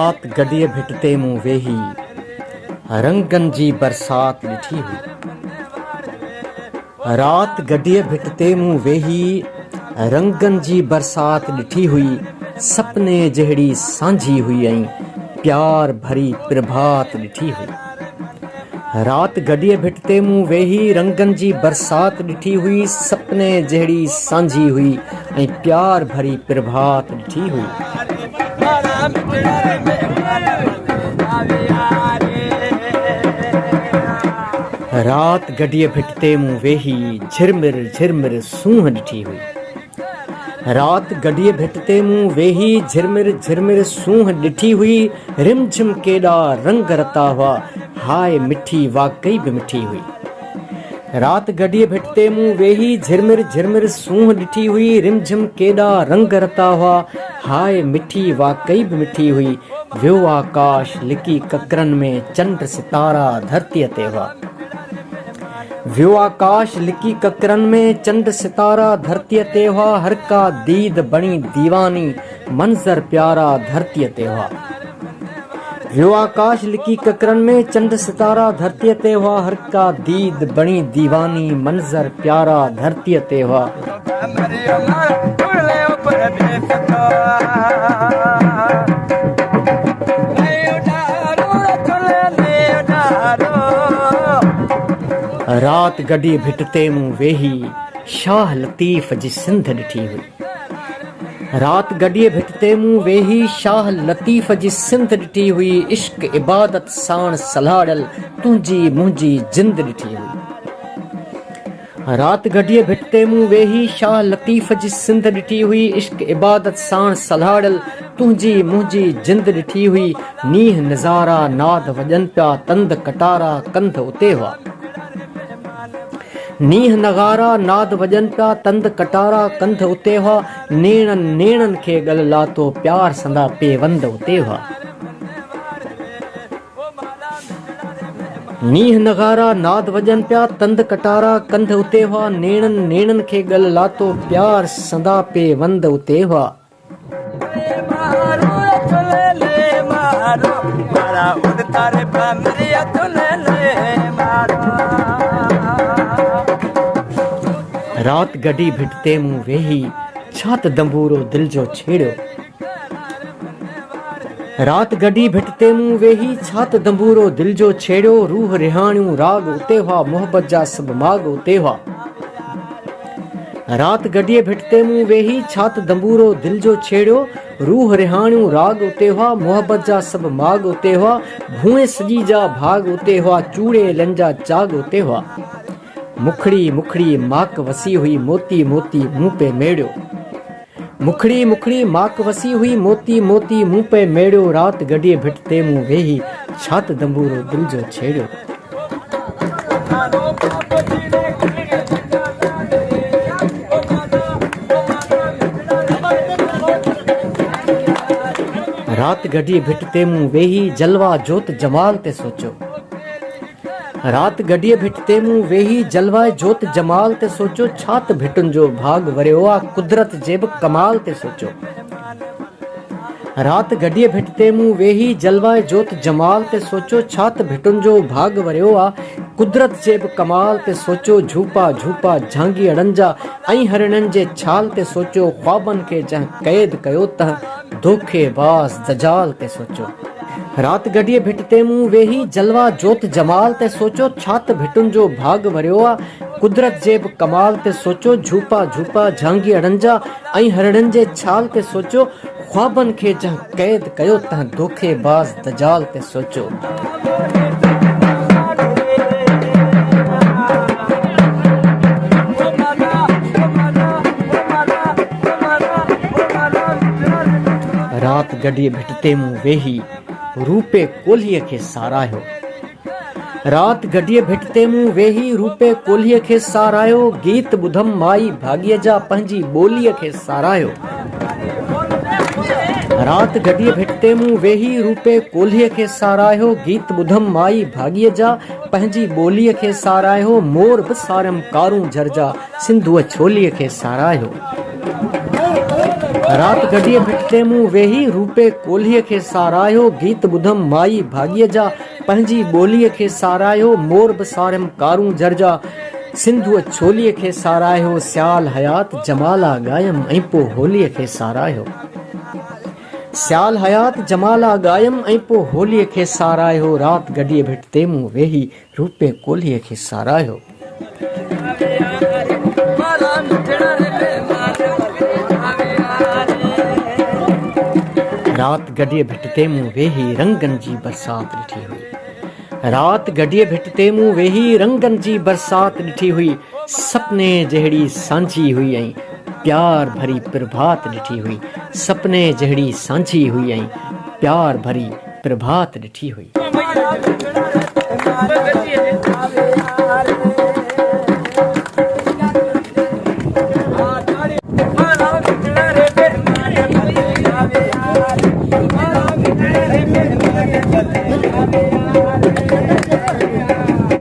रात गॾीअ भिट ते मूं वेही रंगनि जी बरसात ॾिठी हुई। रात गॾीअ भिट ते मूं वेही रंगनि जी बरसात ॾिठी हुई। सपने जहिड़ी सांझी हुई ऐं प्यार भरी प्रभात ॾिठी हुई। रात गॾीअ भिट ते मूं वेही रंगनि जी बरसात ॾिठी हुई। सपने जहिड़ी सांझी हुई ऐं प्यार भरी प्रभात ॾिठी हुई। रात गॾीअ भिट ते मूं वेही झिरमिर झिरमिर सूंहं ॾिठी हुई। रात गॾीअ भिट ते मूं वेही झिरमिर झिरमिर सूंहं ॾिठी हुई। रिमझिम केॾा रंग रता हुआ, हाय मिठी वाकई बि मिठी हुई। रात गॾीअ भिट ते मूं वेही झिरमिर झिरमिर सूंहं ॾिठी हुई। रिमझिम केॾा रंग रता हुआ, हाय मिठी वाकई बि मिठी हुई। वियो आकाश लिकी ककरनि में चंड सितारा धरतीअ ते हुआ। वियो आकाश लिकी ककरनि में चंड सितारा धरतीअ ते हुआ। हर का दीद बणी दीवानी मंज़र प्यारा धरतीअ ते हुआ। वियो आकाश लिकी ककरनि में चंड सितारा धरतीअ ते हुआ। हर का दीद बणी दीवानी मंज़र प्यारा धरतीअ ते हुआ। रात गॾीअ भिट ते मूं वेही शाह लतीफ़ जी सिंध ॾिठी हुई। रात गॾीअ भिट ते मूं वेही शाह लतीफ़ जी सिंध ॾिठी हुई। इश्क इबादत साण सलाड़ियल तुंहिंजी मुंहिंजी जिंद ॾिठी हुई। रात गॾीअ भिट ते मूं वेही शाह लतीफ़ जी सिंध ॾिठी हुई। इश्क इबादत साण सलाड़ियल तुंहिंजी मुंहिंजी जिंद ॾिठी हुई। नीह नज़ारा नाद वॼनि पिया तंद कटारा कंध उते हुआ। नीह नगारा नाद वॼनि पिया तंद कटारा कंध उते हुआ। नेणनि नेणनि खे गल लातो प्यार संदा पेवंद उते हुआ। नीह नगारा नाद वॼनि पिया तंद कटारा कंध उते हुआ। नेणनि नेणनि खे गल लातो प्यार संदा पेवंद उते हुआ। रात गॾी भिट ते मूं वेही छा त दंबूरो दिल जो छेड़ियो। रात गॾी भिट ते मूं वेही छा त दंबूरो दिल जो छेड़ियो। रूह रिहाणियूं राग उते हुआ, मोहब्बत जा सभु माग उते हुआ। रात गॾीअ भिट ते मूं वेही छा त दंबूरो दिल जो छेड़ियो। रूह रिहाणियूं राग उते हुआ, मोहब्बत जा सभु माग उते हुआ। भूए सॼी जा भाग उते हुआ, चूड़े लन जा चाग उते हुआ। मुखड़ी मुखड़ी माक वसी हुई, मोती मोती मुंह पे मेड़ियो। मुखड़ी मुखड़ी माक वसी हुई, मोती मोती मुंह पे मेड़ियो। रात गॾीअ भिट ते मूं वेही छा त दंबूरो दिल जो छेड़ियो। रात गॾीअ भिट ते मूं वेही जलवा जोत जमाल ते सोचो। रात गॾीअ भिट ते मूं वेही जलवा जोत जमाल ते सोचो। छा त भिटुनि जो भाग वरियो आहे, कुदरत जे बि कमाल ते सोचो। रात गॾीअ भिट ते मूं वेही जलवा जोत जमाल ते सोचो। छा त भिटुनि जो भाग वरियो आहे, कुदरत जे बि कमाल ते सोचो। झूपा झूपा झांगी अड़नि जा ऐं हरणनि जे छाल ते सोचो। ख्वाबनि खे जंहिं क़ैद कयो तंहिं धोखेबाज़ दजाल ते सोचो। रात गॾीअ भिट ते मूं वेही जलवा जोत जमाल ते सोचो। छा त भिटुनि जो भाग वरियो आहे, कुदरत जे बि कमाल ते सोचो। झूपा झूपा झांगी अड़नि जा ऐं हरणनि जे छाल ते सोचो। ख्वाबनि खे जंहिं क़ैद कयो तंहिं धोखेबाज़ दजाल ते सोचो। रात गॾीअ भिट ते मूं वेही रूपे कोल्हीअ खे साराहियो। रात गॾीअ भिट ते मूं वेही रूपे कोल्हीअ खे साराहियो। गीत ॿुधम माई भाॻीअ जा पंहिंजी ॿोलीअ खे साराहियो। रात गॾीअ भिट ते मूं वेही रूपे कोल्हीअ खे साराहियो। गीत ॿुधम माई भाॻीअ जा पंहिंजी ॿोलीअ खे साराहियो। मोर बि सारियम कारूं झरजा सिंधूअ छोलीअ खे साराहियो। रात गॾीअ भिटते मूं वेही रूपे कोल्हीअ खे सारायो गीत ॿुधम माई भाॻीअ जा पंहिंजी ॿोलीअ खे सारायो मोर बि सारियम कारूं जरजा सिंधूअ छोलीअ खे सारायो सियाल हयात जमाला ॻायम ऐं पोइ होलीअ खे सारायो सियाल हयात जमाला ॻायम ऐं पोइ होलीअ खे सारायो रात गॾीअ भिटते मूं वेही रूपे कोल्हीअ खे सारायो रात गॾीअ भिटते मूं वेही रंगनि जी बरसात ॾिठी हुई रात गॾीअ भिटते मूं वेही रंगनि जी बरसात ॾिठी हुई सपने जहिड़ी सांझी हुई ऐं प्यार भरी प्रभात ॾिठी हुई सपने जहिड़ी सांझी हुई ऐं प्यार भरी प्रभात ॾिठी हुई